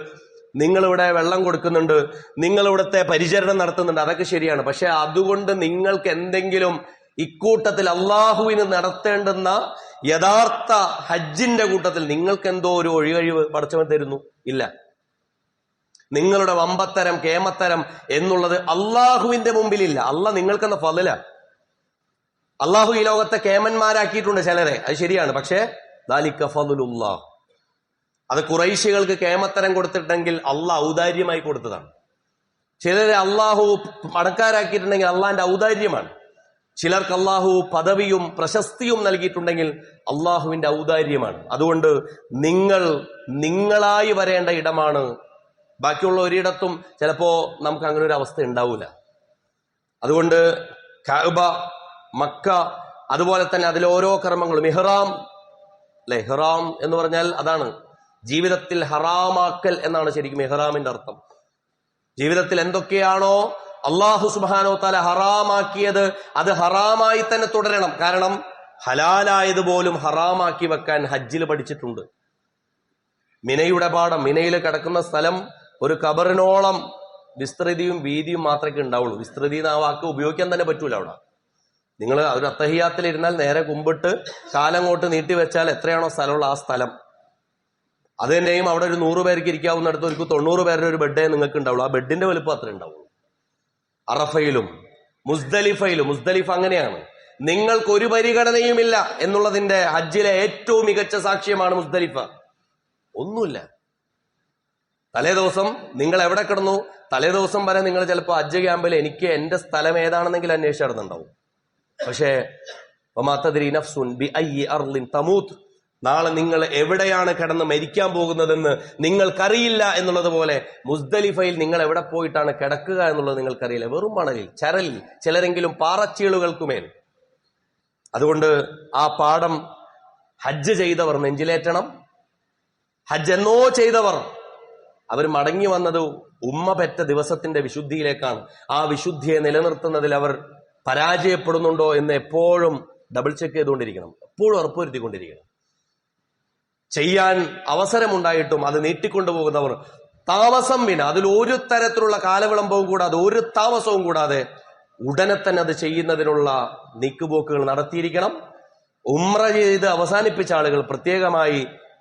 നിങ്ങളിവിടെ വെള്ളം കൊടുക്കുന്നുണ്ട്, നിങ്ങളിവിടുത്തെ പരിചരണം നടത്തുന്നുണ്ട്, അതൊക്കെ ശരിയാണ്. പക്ഷെ അതുകൊണ്ട് നിങ്ങൾക്ക് എന്തെങ്കിലും ഇക്കൂട്ടത്തിൽ അള്ളാഹുവിന് നടത്തേണ്ടുന്ന യഥാർത്ഥ ഹജ്ജിന്റെ കൂട്ടത്തിൽ നിങ്ങൾക്ക് എന്തോ ഒരു ഒഴികഴിവ് പടച്ചവൻ തരുന്നു? ഇല്ല. നിങ്ങളുടെ വമ്പത്തരം കേമത്തരം എന്നുള്ളത് അള്ളാഹുവിന്റെ മുമ്പിലില്ല. അള്ളാഹ് നിങ്ങൾക്കെന്ന ഫളല. അള്ളാഹു ഈ ലോകത്തെ കേമന്മാരാക്കിയിട്ടുണ്ട് ചിലരെ, അത് ശരിയാണ്. പക്ഷേ ദാലിക ഫളലുല്ലാഹ്, അത് ഖുറൈശികൾക്ക് കേമത്തരം കൊടുത്തിട്ടുണ്ടെങ്കിൽ അള്ളാഹ് ഔദാര്യമായി കൊടുത്തതാണ്. ചിലരെ അള്ളാഹു പണക്കാരാക്കിയിട്ടുണ്ടെങ്കിൽ അള്ളാഹിന്റെ ഔദാര്യമാണ്. ചിലർക്ക് അള്ളാഹു പദവിയും പ്രശസ്തിയും നൽകിയിട്ടുണ്ടെങ്കിൽ അള്ളാഹുവിന്റെ ഔദാര്യമാണ്. അതുകൊണ്ട് നിങ്ങളായി വരേണ്ട ഇടമാണ്. ബാക്കിയുള്ള ഒരിടത്തും ചിലപ്പോ നമുക്ക് അങ്ങനെ ഒരു അവസ്ഥ ഉണ്ടാവൂല. അതുകൊണ്ട് കഅബ, മക്ക, അതുപോലെ തന്നെ അതിലെ ഓരോ കർമ്മങ്ങളും, ഇഹ്റാം അല്ലെ, ഇഹ്റാം എന്ന് പറഞ്ഞാൽ അതാണ് ജീവിതത്തിൽ ഹറാമാക്കൽ എന്നാണ് ശരിക്കും ഇഹ്റാമിന്റെ അർത്ഥം. ജീവിതത്തിൽ എന്തൊക്കെയാണോ അള്ളാഹു സുബ്ഹാനഹു വ തആല ഹറാമാക്കിയത് അത് ഹറാമായി തന്നെ തുടരണം. കാരണം ഹലാലായതുപോലും ഹറാമാക്കി വെക്കാൻ ഹജ്ജിൽ പഠിച്ചിട്ടുണ്ട്. മിനയുടെ പാടം, മിനയിൽ കിടക്കുന്ന സ്ഥലം ഒരു ഖബറിനോളം വിസ്തൃതിയും വീതിയും മാത്രമേ ഉണ്ടാവുള്ളൂ. വിസ്തൃതി എന്ന വാക്ക് ഉപയോഗിക്കാൻ തന്നെ പറ്റൂല. അവിടെ നിങ്ങൾ ഒരു അത്തഹിയാത്തിലിരുന്നാൽ നേരെ കുമ്പിട്ട് കാലങ്ങോട്ട് നീട്ടിവെച്ചാൽ എത്രയാണോ സ്ഥലമുള്ള ആ സ്ഥലം, അത് തന്നെയും അവിടെ ഒരു 100 പേർക്ക് ഇരിക്കാവുന്നിടത്ത് ഒരു 90 പേരുടെ ഒരു ബെഡേ നിങ്ങൾക്ക് ഉണ്ടാവുള്ളൂ. ആ ബെഡിന്റെ വലുപ്പം അത്ര ഉണ്ടാവുള്ളൂ. അറഫയിലും മുസ്ദലിഫയിലും, മുസ്ദലിഫ അങ്ങനെയാണ്, നിങ്ങൾക്ക് ഒരു പരിഗണനയുമില്ല എന്നുള്ളതിന്റെ ഹജ്ജിലെ ഏറ്റവും മികച്ച സാക്ഷ്യമാണ് മുസ്ദലിഫ. ഒന്നുമില്ല. തലേദിവസം നിങ്ങൾ എവിടെ കിടന്നു, തലേദിവസം വരെ നിങ്ങൾ ചിലപ്പോൾ ഹജ്ജ് ക്യാമ്പിൽ എനിക്ക് എന്റെ സ്ഥലം ഏതാണെന്നെങ്കിൽ അന്വേഷിച്ച് നടന്നുണ്ടാവും. പക്ഷേ നാളെ നിങ്ങൾ എവിടെയാണ് കിടന്ന് മരിക്കാൻ പോകുന്നതെന്ന് നിങ്ങൾക്കറിയില്ല എന്നുള്ളത് പോലെ മുസ്ദലിഫയിൽ നിങ്ങൾ എവിടെ പോയിട്ടാണ് കിടക്കുക എന്നുള്ളത് നിങ്ങൾക്കറിയില്ല. വെറും മണലിൽ, ചരലിൽ, ചിലരെങ്കിലും പാറച്ചീളുകൾക്കുമേൽ. അതുകൊണ്ട് ആ പാഠം ഹജ്ജ് ചെയ്തവർ നെഞ്ചിലേറ്റണം. ഹജ്ജ് എന്നോ ചെയ്തവർ അവർ മടങ്ങി വന്നത് ഉമ്മ പെറ്റ ദിവസത്തിന്റെ വിശുദ്ധിയിലേക്കാണ്. ആ വിശുദ്ധിയെ നിലനിർത്തുന്നതിൽ അവർ പരാജയപ്പെടുന്നുണ്ടോ എന്ന് എപ്പോഴും ഡബിൾ ചെക്ക് ചെയ്തുകൊണ്ടിരിക്കണം, എപ്പോഴും ഉറപ്പുവരുത്തിക്കൊണ്ടിരിക്കണം. ചെയ്യാൻ അവസരമുണ്ടായിട്ടും അത് നീട്ടിക്കൊണ്ടുപോകുന്നവർ താമസം വിന, അതിൽ ഒരു തരത്തിലുള്ള കാലവിളംബവും കൂടാതെ, ഒരു താമസവും കൂടാതെ ഉടനെ തന്നെ അത് ചെയ്യുന്നതിനുള്ള നീക്കുപോക്കുകൾ നടത്തിയിരിക്കണം. ഉംറ ചെയ്ത് അവസാനിപ്പിച്ച ആളുകൾ പ്രത്യേകമായി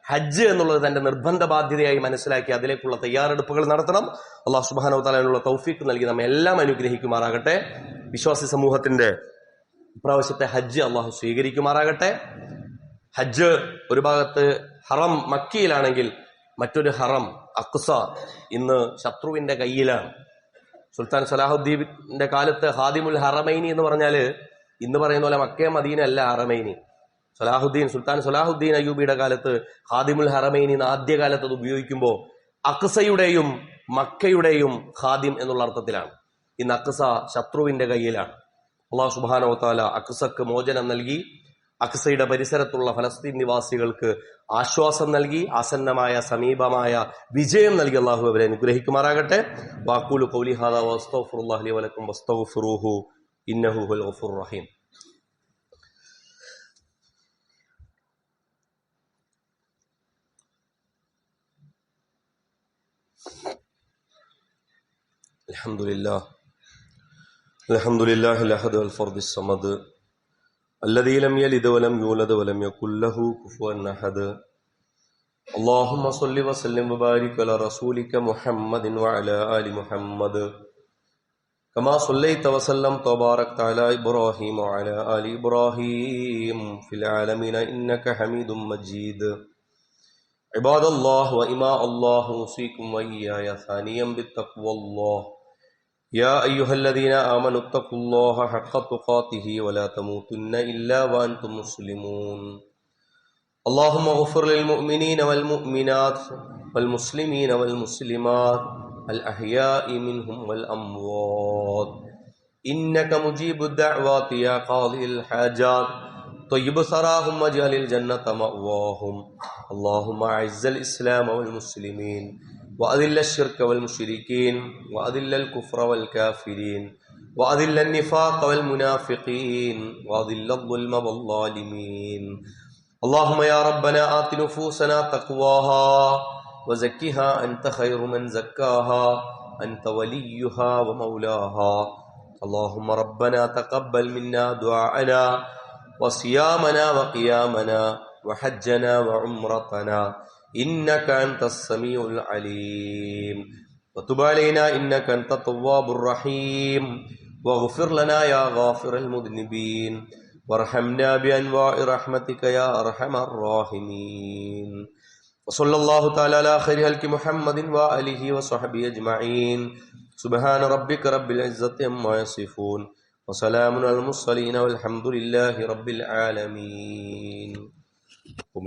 ഹജ്ജ് എന്നുള്ളത് തന്റെ നിർബന്ധ ബാധ്യതയായി മനസ്സിലാക്കി അതിലേക്കുള്ള തയ്യാറെടുപ്പുകൾ നടത്തണം. അല്ലാഹു സുബ്ഹാനഹു വ തആലയുടെ തൗഫീഖ് നൽകി നമ്മെ എല്ലാം അനുഗ്രഹിക്കുമാറാകട്ടെ. വിശ്വാസി സമൂഹത്തിന്റെ ഇപ്രാവശ്യത്തെ ഹജ്ജ് അള്ളാഹു സ്വീകരിക്കുമാറാകട്ടെ. ഹജ്ജ് ഒരു ഭാഗത്ത് ഹറം മക്കയിലാണെങ്കിൽ മറ്റൊരു ഹറം അഖ്സ ഇന്ന് ശത്രുവിന്റെ കയ്യിലാണ്. സുൽത്താൻ സലാഹുദ്ദീന്റെ കാലത്ത് ഹാദിമുൽ ഹറമൈനി എന്ന് പറഞ്ഞാല് ഇന്ന് പറയുന്ന പോലെ മക്കേ മദീന അല്ല ഹറമൈനി. സുൽത്താൻ സലാഹുദ്ദീൻ അയ്യൂബിയുടെ കാലത്ത് ഹാദിമുൽ ഹറമൈനി എന്ന് ആദ്യകാലത്ത് അത് ഉപയോഗിക്കുമ്പോൾ അഖ്സയുടെയും മക്കയുടെയും ഹാദിം എന്നുള്ള അർത്ഥത്തിലാണ്. ഇന്ന് അഖ്സ ശത്രുവിന്റെ കയ്യിലാണ്. അല്ലാഹു സുബ്ഹാനഹു വ തആല അഖ്സക്ക് മോചനം നൽകി, അഖ്സയുടെ പരിസരത്തുള്ള ഫലസ്തീൻ നിവാസികൾക്ക് ആശ്വാസം നൽകി, ആസന്നമായ സമീപമായ വിജയം നൽകി അള്ളാഹു അവരെ അനുഗ്രഹിക്കുമാറാകട്ടെ. വഖൂലു ഖൗലി ഹാദാ വസ്തഗ്ഫിറുല്ലാഹ ലി വലക്കും വസ്തഗ്ഫിറൂഹു ഇന്നഹു ഹുവൽ ഗഫൂറുർ റഹീം. അൽഹംദുലില്ലാഹിൽ അഹദ് അൽ ഫർദിസ് സമദ് الذي لم يلد ولم يولد ولم يكن له كفوا أحد. اللهم صل وسلم وبارك على رسولك محمد وعلى آل محمد كما صليت وسلمت وباركت على إبراهيم وعلى آل إبراهيم في العالمين إنك حميد مجيد. عباد الله وإماء الله أوصيكم وإياي ثانيا بالتقوى الله. يا أيها الذين آمنوا اتقوا الله حق تقاته ولا تموتن إلا وأنتم مسلمون. اللهم اغفر للمؤمنين والمؤمنات والمسلمين والمسلمات الأحياء منهم والأموات إنك مجيب الدعوات يا قاضي الحاجات. طيب ثراهم واجعل الجنة مأواهم. اللهم أعز الإسلام والمسلمين وأذل الشرك والمشركين وأذل الكفر والكافرين وأذل النفاق والمنافقين وأذل الظلم والظالمين. اللهم يا ربنا آت نفوسنا تقواها وزكها أنت خير من زكاها أنت وليها ومولاها. اللهم ربنا تقبل منا دعاءنا وصيامنا وقيامنا وحجنا وعمرتنا إنك أنت السميع العليم وتب علينا إنك أنت التواب الرحيم واغفر لنا يا غافر المذنبين وارحمنا بأنواع رحمتك يا أرحم الراحمين. وصلى الله تعالى على خير خلق محمد وآله وصحبه أجمعين. سبحان ربك رب العزة عما يصفون وسلام على المرسلين والحمد لله رب العالمين.